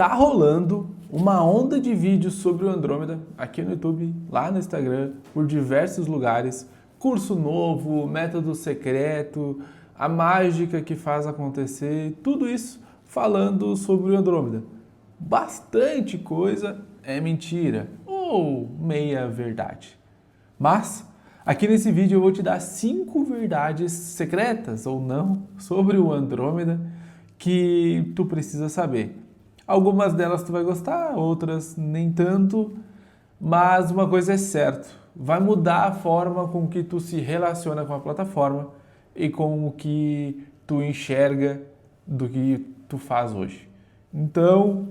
Tá rolando uma onda de vídeos sobre o Andrômeda aqui no YouTube, lá no Instagram, por diversos lugares. Curso novo, método secreto, a mágica que faz acontecer, tudo isso falando sobre o Andrômeda. Bastante coisa é mentira ou meia verdade. Mas aqui nesse vídeo eu vou te dar 5 verdades secretas ou não sobre o Andrômeda que tu precisa saber. Algumas delas tu vai gostar, outras nem tanto, mas uma coisa é certa, vai mudar a forma com que tu se relaciona com a plataforma e com o que tu enxerga do que tu faz hoje. Então,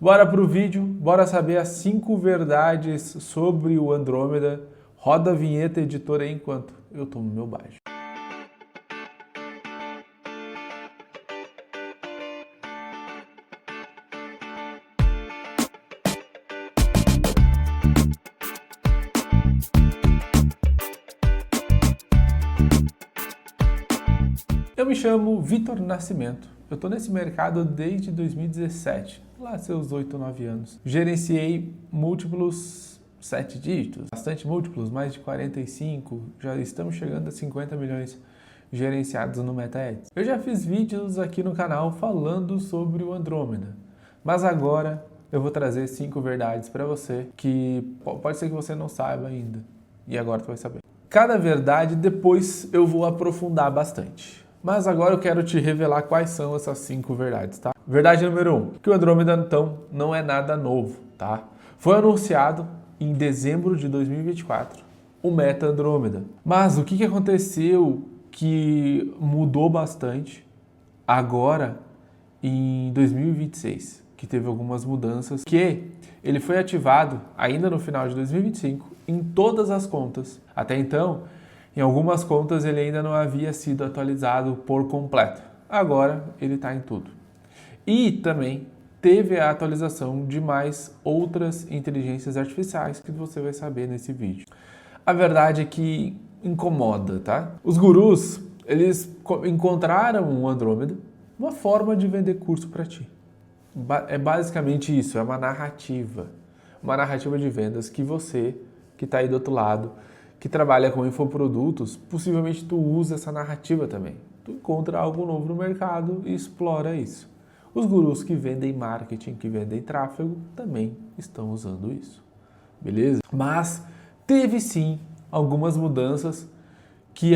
bora pro vídeo, bora saber as 5 verdades sobre o Andrômeda. Roda a vinheta, editora, aí enquanto eu tomo meu baixo. Eu me chamo Vitor Nascimento, eu estou nesse mercado desde 2017, lá seus 8 ou 9 anos. Gerenciei múltiplos 7 dígitos, bastante múltiplos, mais de 45, já estamos chegando a 50 milhões gerenciados no MetaEds. Eu já fiz vídeos aqui no canal falando sobre o Andrômeda, mas agora eu vou trazer 5 verdades para você que pode ser que você não saiba ainda, e agora tu vai saber. Cada verdade depois eu vou aprofundar bastante. Mas agora eu quero te revelar quais são essas 5 verdades, tá? Verdade número 1, que o Andrômeda, então, não é nada novo, tá? Foi anunciado em dezembro de 2024 o Meta Andrômeda. Mas o que aconteceu que mudou bastante agora em 2026? Que teve algumas mudanças, que ele foi ativado ainda no final de 2025 em todas as contas. Até então, em algumas contas ele ainda não havia sido atualizado por completo. Agora ele está em tudo. E também teve a atualização de mais outras inteligências artificiais que você vai saber nesse vídeo. A verdade é que incomoda, tá? Os gurus, eles encontraram o Andrômeda uma forma de vender curso para ti. É basicamente isso, é uma narrativa de vendas que você, que está aí do outro lado, que trabalha com infoprodutos, possivelmente tu usa essa narrativa também. Tu encontra algo novo no mercado e explora isso. Os gurus que vendem marketing, que vendem tráfego, também estão usando isso. Beleza? Mas teve sim algumas mudanças que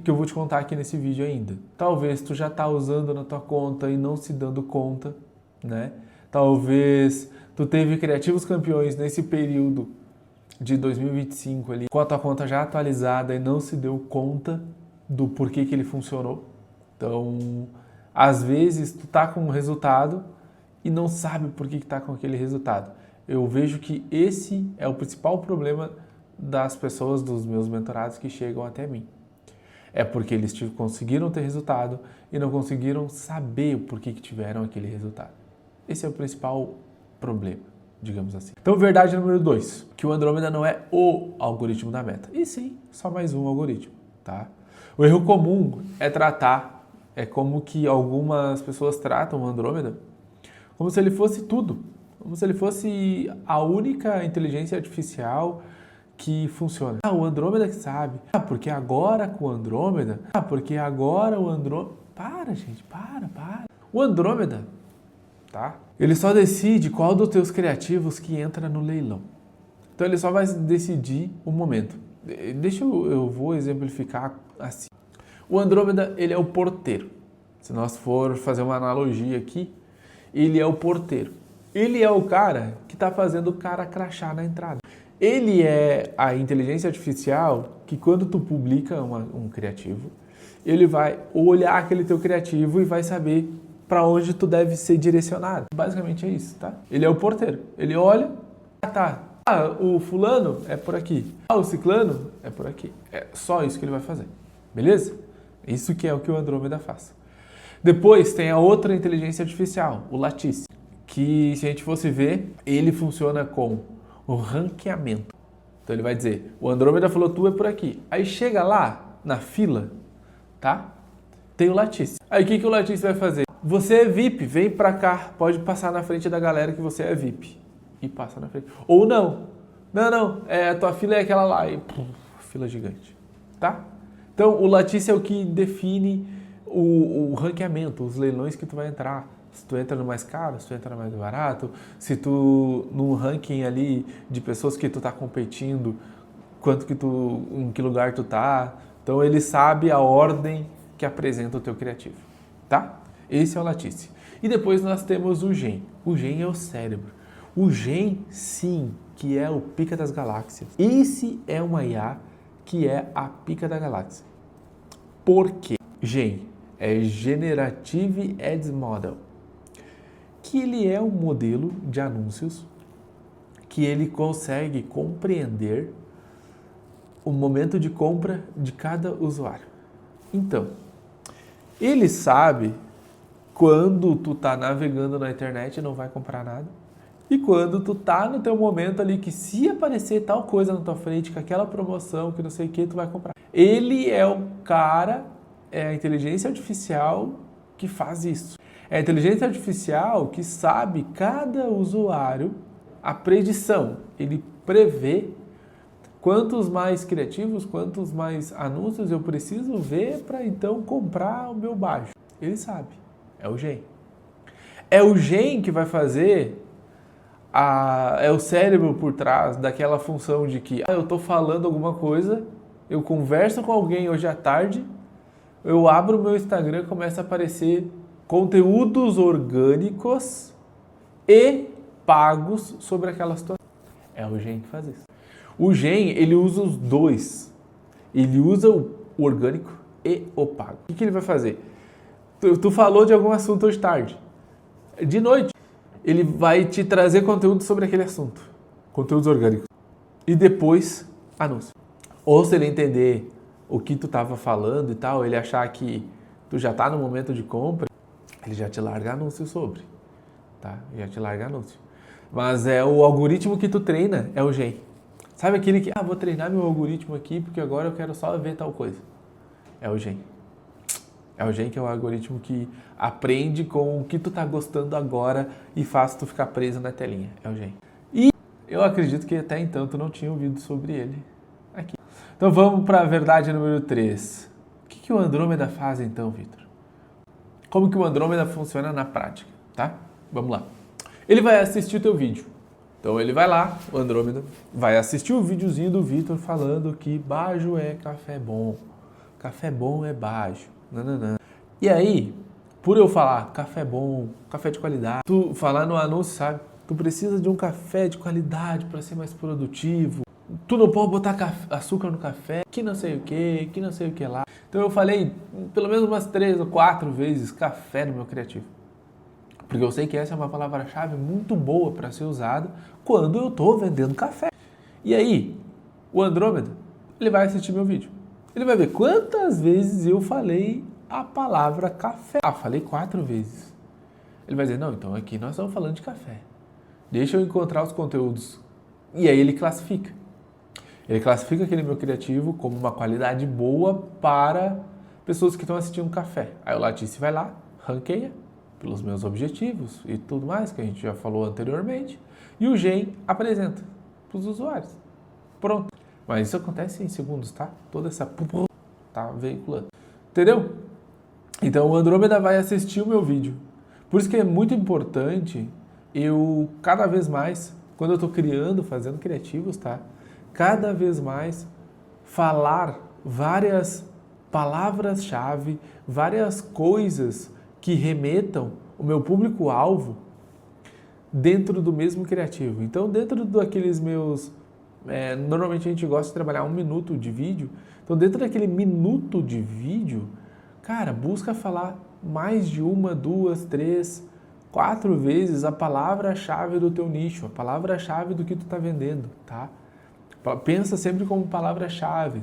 eu vou te contar aqui nesse vídeo ainda. Talvez tu já está usando na tua conta e não se dando conta, né? Talvez tu teve criativos campeões nesse período de 2025 ali, com a tua conta já atualizada e não se deu conta do porquê que ele funcionou. Então, às vezes tu tá com um resultado e não sabe por que tá com aquele resultado. Eu vejo que esse é o principal problema das pessoas, dos meus mentorados que chegam até mim. É porque eles conseguiram ter resultado e não conseguiram saber o porquê que tiveram aquele resultado. Esse é o principal problema, digamos assim. Então, verdade número 2, que o Andrômeda não é o algoritmo da Meta, e sim, só mais um algoritmo, tá? O erro comum é como que algumas pessoas tratam o Andrômeda como se ele fosse tudo, como se ele fosse a única inteligência artificial que funciona. O Andrômeda que sabe. Porque agora com o Andrômeda, Para, gente, para. O Andrômeda, tá? Ele só decide qual dos teus criativos que entra no leilão. Então ele só vai decidir o momento. Eu vou exemplificar assim. O Andrômeda, ele é o porteiro. Se nós for fazer uma analogia aqui, ele é o porteiro. Ele é o cara que está fazendo o cara crachar na entrada. Ele é a inteligência artificial que quando tu publica um criativo, ele vai olhar aquele teu criativo e vai saber para onde tu deve ser direcionado. Basicamente é isso, tá? Ele é o porteiro. Ele olha, o fulano é por aqui. O ciclano é por aqui. É só isso que ele vai fazer. Beleza? Isso que é o que o Andrômeda faz. Depois tem a outra inteligência artificial, o Lattice, que se a gente fosse ver, ele funciona com o ranqueamento. Então ele vai dizer, o Andrômeda falou tu é por aqui. Aí chega lá na fila, tá? Tem o Lattice. Aí o que o Lattice vai fazer? você é VIP, vem pra cá, pode passar na frente da galera que você é VIP. E passa na frente. Ou não. Não, a tua fila é aquela lá. E fila gigante. Tá? Então, o Latice é o que define o ranqueamento, os leilões que tu vai entrar. Se tu entra no mais caro, se tu entra no mais barato, se tu, no ranking ali de pessoas que tu tá competindo, em que lugar tu tá. Então, ele sabe a ordem que apresenta o teu criativo. Tá? Esse é o Latice. E depois nós temos o Gen. O Gen é o cérebro. O Gen, sim, que é o pica das galáxias. Esse é uma IA que é a pica da galáxia. Por quê? Gen é Generative Ads Model, que ele é um modelo de anúncios que ele consegue compreender o momento de compra de cada usuário. Então, ele sabe quando tu tá navegando na internet e não vai comprar nada, e quando tu tá no teu momento ali que se aparecer tal coisa na tua frente, com aquela promoção, que não sei o que, tu vai comprar. Ele é o cara, é a inteligência artificial que faz isso. É a inteligência artificial que sabe cada usuário, a predição. Ele prevê quantos mais criativos, quantos mais anúncios eu preciso ver para então comprar o meu baixo. Ele sabe. É o Gen. É o Gen que vai fazer é o cérebro por trás daquela função de que eu estou falando alguma coisa, eu converso com alguém hoje à tarde, eu abro o meu Instagram e começa a aparecer conteúdos orgânicos e pagos sobre aquela situação. É o Gen que faz isso. O Gen, ele usa os dois. Ele usa o orgânico e o pago. O que ele vai fazer? Tu falou de algum assunto hoje tarde. De noite, ele vai te trazer conteúdo sobre aquele assunto. Conteúdos orgânicos. E depois, anúncio. Ou se ele entender o que tu estava falando e tal, ele achar que tu já está no momento de compra, ele já te larga anúncio sobre. Tá? Já te larga anúncio. Mas é o algoritmo que tu treina, é o Gen. Sabe aquele que, vou treinar meu algoritmo aqui porque agora eu quero só ver tal coisa. É o Gen. É o Gen que é o algoritmo que aprende com o que tu tá gostando agora e faz tu ficar preso na telinha. É o Gen. E eu acredito que até então tu não tinha ouvido sobre ele aqui. Então vamos para a verdade número 3. O que o Andrômeda faz então, Vitor? Como que o Andrômeda funciona na prática, tá? Vamos lá. Ele vai assistir o teu vídeo. Então ele vai lá, o Andrômeda, vai assistir o videozinho do Vitor falando que bajo é café bom. Café bom é bajo. Nananã. E aí, por eu falar café bom, café de qualidade, tu falar no anúncio, sabe? Tu precisa de um café de qualidade para ser mais produtivo. Tu não pode botar açúcar no café, que não sei o que não sei o que lá. Então eu falei pelo menos umas 3 ou 4 vezes café no meu criativo. Porque eu sei que essa é uma palavra-chave muito boa para ser usada quando eu estou vendendo café. E aí, o Andrômeda, ele vai assistir meu vídeo. Ele vai ver quantas vezes eu falei a palavra café. Falei 4 vezes. Ele vai dizer, não, então aqui nós estamos falando de café. Deixa eu encontrar os conteúdos. E aí ele classifica. Ele classifica aquele meu criativo como uma qualidade boa para pessoas que estão assistindo café. Aí o Latice vai lá, ranqueia pelos meus objetivos e tudo mais que a gente já falou anteriormente. E o Gen apresenta para os usuários. Pronto. Mas isso acontece em segundos, tá? Toda essa tá veiculando. Entendeu? Então o Andrômeda vai assistir o meu vídeo. Por isso que é muito importante eu, cada vez mais, quando eu estou criando, fazendo criativos, tá? Cada vez mais falar várias palavras-chave, várias coisas que remetam o meu público-alvo dentro do mesmo criativo. Então, dentro daqueles meus... normalmente a gente gosta de trabalhar 1 minuto de vídeo. Então, dentro daquele minuto de vídeo, cara, busca falar mais de 1, 2, 3, 4 vezes a palavra-chave do teu nicho, a palavra-chave do que tu está vendendo, tá? Pensa sempre como palavras-chave,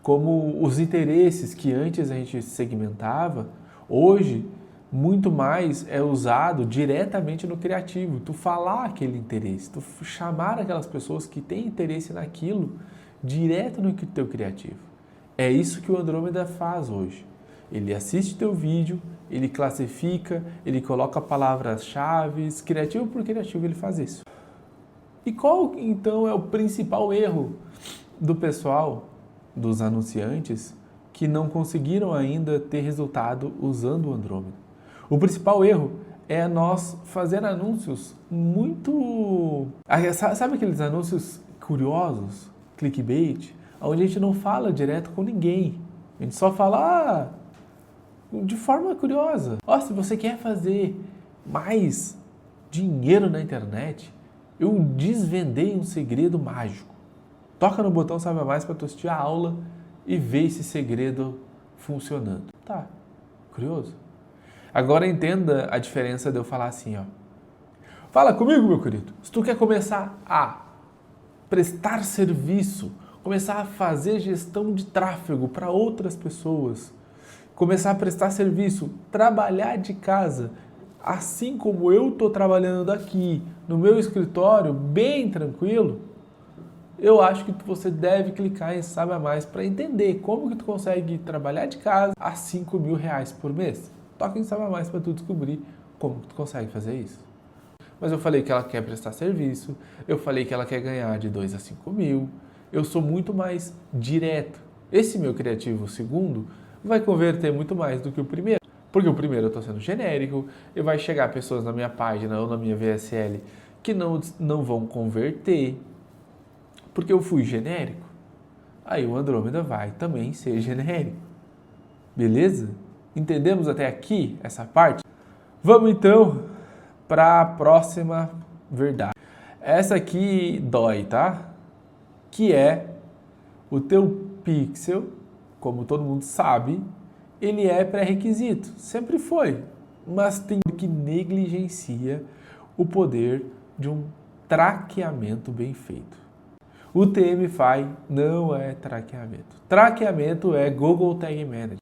como os interesses que antes a gente segmentava, hoje muito mais é usado diretamente no criativo. Tu falar aquele interesse, tu chamar aquelas pessoas que têm interesse naquilo direto no teu criativo. É isso que o Andrômeda faz hoje. Ele assiste teu vídeo ele classifica, ele coloca palavras-chave, criativo por criativo ele faz isso. E qual então é o principal erro do pessoal, dos anunciantes, que não conseguiram ainda ter resultado usando o Andrômeda? O principal erro é nós fazer anúncios muito... Sabe aqueles anúncios curiosos, clickbait, onde a gente não fala direto com ninguém. A gente só fala de forma curiosa. Se você quer fazer mais dinheiro na internet, eu desvendei um segredo mágico. Toca no botão Saiba Mais para tu assistir a aula e ver esse segredo funcionando. Tá, curioso? Agora entenda a diferença de eu falar assim, Fala comigo, meu querido. Se tu quer começar a prestar serviço, começar a fazer gestão de tráfego para outras pessoas, começar a prestar serviço, trabalhar de casa, assim como eu estou trabalhando aqui no meu escritório, bem tranquilo, eu acho que você deve clicar em Saiba Mais para entender como que tu consegue trabalhar de casa a R$5.000 por mês. Toca em Saiba Mais para tu descobrir como que tu consegue fazer isso. Mas eu falei que ela quer prestar serviço, eu falei que ela quer ganhar de 2 a 5 mil, eu sou muito mais direto. Esse meu criativo segundo vai converter muito mais do que o primeiro, porque o primeiro eu estou sendo genérico, e vai chegar pessoas na minha página ou na minha VSL que não vão converter, porque eu fui genérico. Aí o Andrômeda vai também ser genérico. Beleza? Entendemos até aqui essa parte? Vamos então para a próxima verdade. Essa aqui dói, tá? Que é o teu pixel, como todo mundo sabe, ele é pré-requisito, sempre foi, mas tem que negligencia o poder de um traqueamento bem feito. O TM-Fi não é traqueamento. Traqueamento é Google Tag Manager.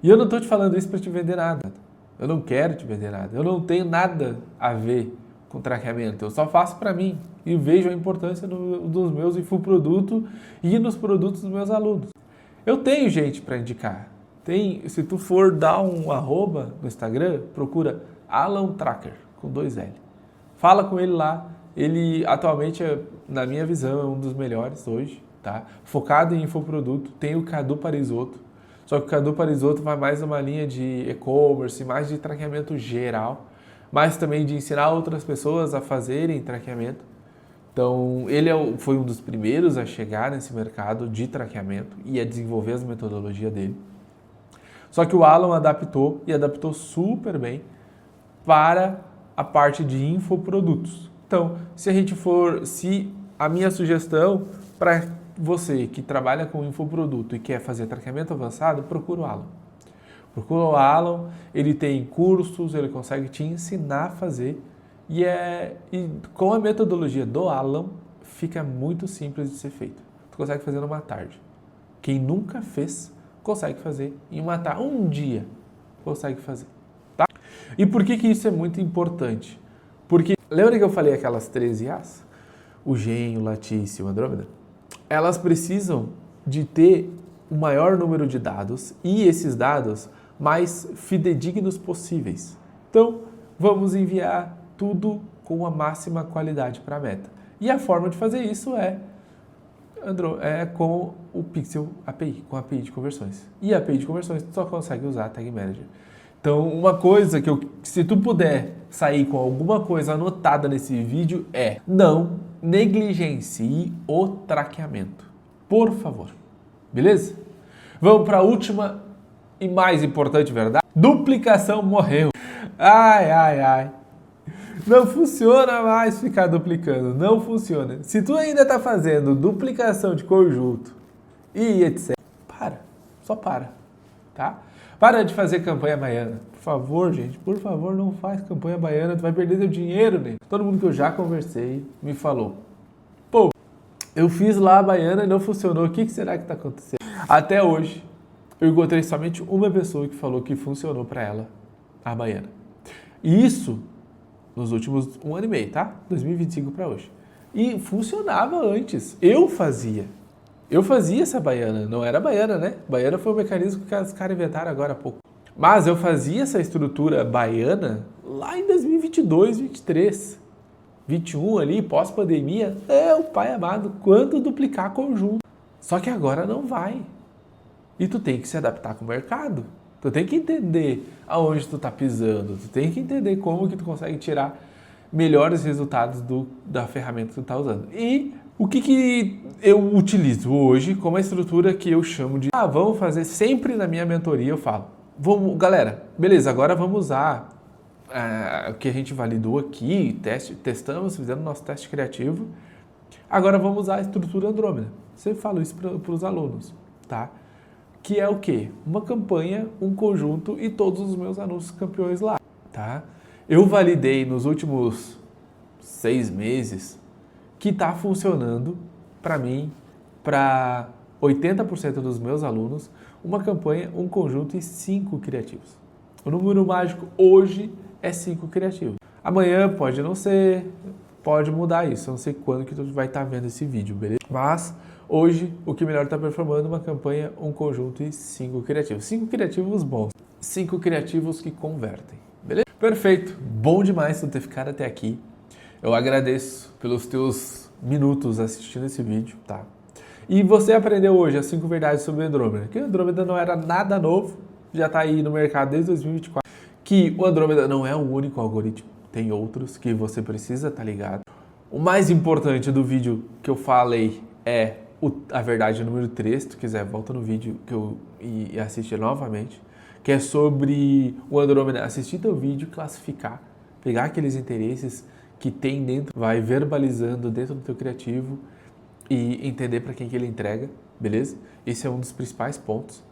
E eu não estou te falando isso para te vender nada. Eu não quero te vender nada. Eu não tenho nada a ver com traqueamento. Eu só faço para mim e vejo a importância dos meus infoprodutos e nos produtos dos meus alunos. Eu tenho gente para indicar. Se tu for dar um arroba no Instagram, procura Alan Tracker, com 2 L. Fala com ele lá. Ele atualmente, na minha visão, é um dos melhores hoje, tá? Focado em infoproduto. Tem o Cadu Parisotto. Só que o Cadu Parisotto vai mais numa linha de e-commerce, mais de traqueamento geral, mas também de ensinar outras pessoas a fazerem traqueamento. Então, ele foi um dos primeiros a chegar nesse mercado de traqueamento e a desenvolver as metodologias dele. Só que o Alan adaptou e adaptou super bem para a parte de infoprodutos. Então, se a minha sugestão para você que trabalha com infoproduto e quer fazer traqueamento avançado, procura o Alan. Procura o Alan, ele tem cursos, ele consegue te ensinar a fazer e com a metodologia do Alan fica muito simples de ser feito. Tu consegue fazer numa tarde. Quem nunca fez, consegue fazer em uma tarde, um dia consegue fazer. Tá? E por que isso é muito importante? Porque, lembra que eu falei aquelas 13 As? O Gen, o Latice e o Andrômeda? Elas precisam de ter o maior número de dados e esses dados mais fidedignos possíveis. Então, vamos enviar tudo com a máxima qualidade para a meta. E a forma de fazer isso é com o Pixel API, com a API de conversões. E a API de conversões tu só consegue usar a Tag Manager. Então, uma coisa se tu puder sair com alguma coisa anotada nesse vídeo não negligencie o traqueamento. Por favor. Beleza? Vamos para a última e mais importante verdade. Duplicação morreu. Ai. Não funciona mais ficar duplicando. Não funciona. Se tu ainda está fazendo duplicação de conjunto e etc. Só para. Tá? Para de fazer campanha baiana. Por favor, gente, por favor, não faz campanha baiana, tu vai perder teu dinheiro, né? Todo mundo que eu já conversei me falou: pô, eu fiz lá a baiana e não funcionou, o que será que está acontecendo? Até hoje, eu encontrei somente uma pessoa que falou que funcionou para ela a baiana. E isso nos últimos 1 ano e meio, tá? 2025 para hoje. E funcionava antes. Eu fazia essa baiana, não era baiana, né? Baiana foi um mecanismo que os caras inventaram agora há pouco. Mas eu fazia essa estrutura baiana lá em 2022, 23, 21 ali, pós-pandemia. O pai amado, quanto duplicar conjunto. Só que agora não vai. E tu tem que se adaptar com o mercado. Tu tem que entender aonde tu tá pisando. Tu tem que entender como que tu consegue tirar melhores resultados da ferramenta que tu tá usando. E o que eu utilizo hoje como a estrutura que eu chamo de... vamos fazer sempre na minha mentoria, eu falo. Galera, beleza, agora vamos usar o que a gente validou aqui, testamos, fizemos nosso teste criativo. Agora vamos usar a estrutura Andrômeda. Sempre falo isso para os alunos, tá? Que é o quê? Uma campanha, um conjunto e todos os meus anúncios campeões lá, tá? Eu validei nos últimos 6 meses que está funcionando para mim, para 80% dos meus alunos, uma campanha, um conjunto e 5 criativos. O número mágico hoje é 5 criativos. Amanhã pode não ser, pode mudar isso. Eu não sei quando que tu vai estar vendo esse vídeo, beleza? Mas hoje o que melhor está performando é uma campanha, um conjunto e 5 criativos. 5 criativos bons, 5 criativos que convertem, beleza? Perfeito, bom demais tu ter ficado até aqui. Eu agradeço pelos teus minutos assistindo esse vídeo, tá? E você aprendeu hoje as 5 verdades sobre o Andrômeda, que o Andrômeda não era nada novo, já está aí no mercado desde 2024, que o Andrômeda não é o único algoritmo, tem outros que você precisa estar ligado. O mais importante do vídeo que eu falei é a verdade número 3, se tu quiser volta no vídeo e assiste novamente, que é sobre o Andrômeda, assistir teu vídeo, classificar, pegar aqueles interesses que tem dentro, vai verbalizando dentro do teu criativo e entender para quem que ele entrega, beleza? Esse é um dos principais pontos.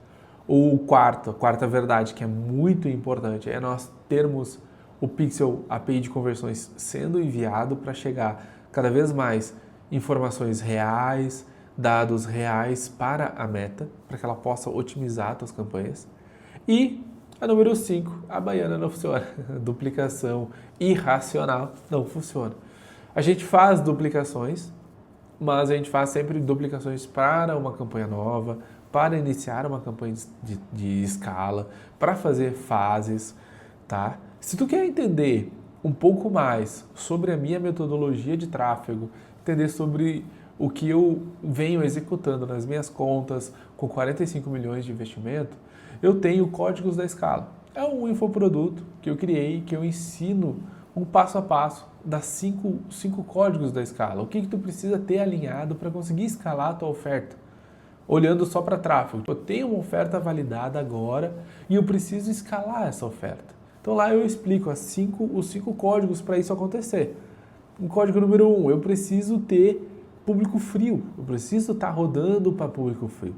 A quarta verdade, que é muito importante, é nós termos o Pixel API de conversões sendo enviado para chegar cada vez mais informações reais, dados reais para a meta, para que ela possa otimizar as tuas campanhas. E a número 5, a baiana não funciona. Duplicação irracional não funciona. A gente faz duplicações, mas a gente faz sempre duplicações para uma campanha nova, para iniciar uma campanha de escala, para fazer fases, tá? Se tu quer entender um pouco mais sobre a minha metodologia de tráfego, entender sobre o que eu venho executando nas minhas contas com 45 milhões de investimento, eu tenho Códigos da Escala. É um infoproduto que eu criei, que eu ensino um passo a passo das 5 códigos da escala. O que tu precisa ter alinhado para conseguir escalar a tua oferta? Olhando só para tráfego. Eu tenho uma oferta validada agora e eu preciso escalar essa oferta. Então lá eu explico os 5 códigos para isso acontecer. O código número 1, eu preciso ter público frio. Eu preciso estar rodando para público frio.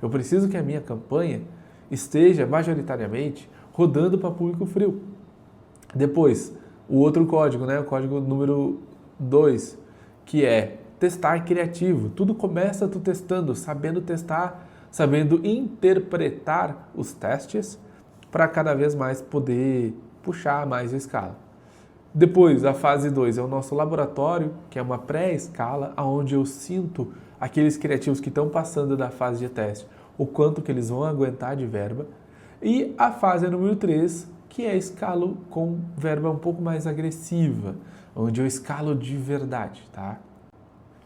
Eu preciso que a minha campanha esteja majoritariamente rodando para público frio. Depois, o outro código, né? O código número 2, que é testar criativo. Tudo começa tu testando, sabendo testar, sabendo interpretar os testes para cada vez mais poder puxar mais a escala. Depois, a fase 2 é o nosso laboratório, que é uma pré-escala, onde eu sinto aqueles criativos que estão passando da fase de teste, o quanto que eles vão aguentar de verba. E a fase número 3, que é escalo com verba um pouco mais agressiva, onde eu escalo de verdade, tá?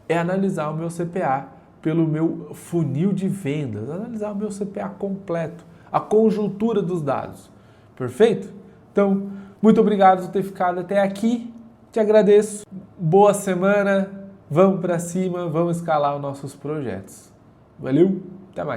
É analisar o meu CPA pelo meu funil de vendas, analisar o meu CPA completo, a conjuntura dos dados. Perfeito? Então, muito obrigado por ter ficado até aqui. Te agradeço. Boa semana. Vamos para cima, vamos escalar os nossos projetos. Valeu, até mais.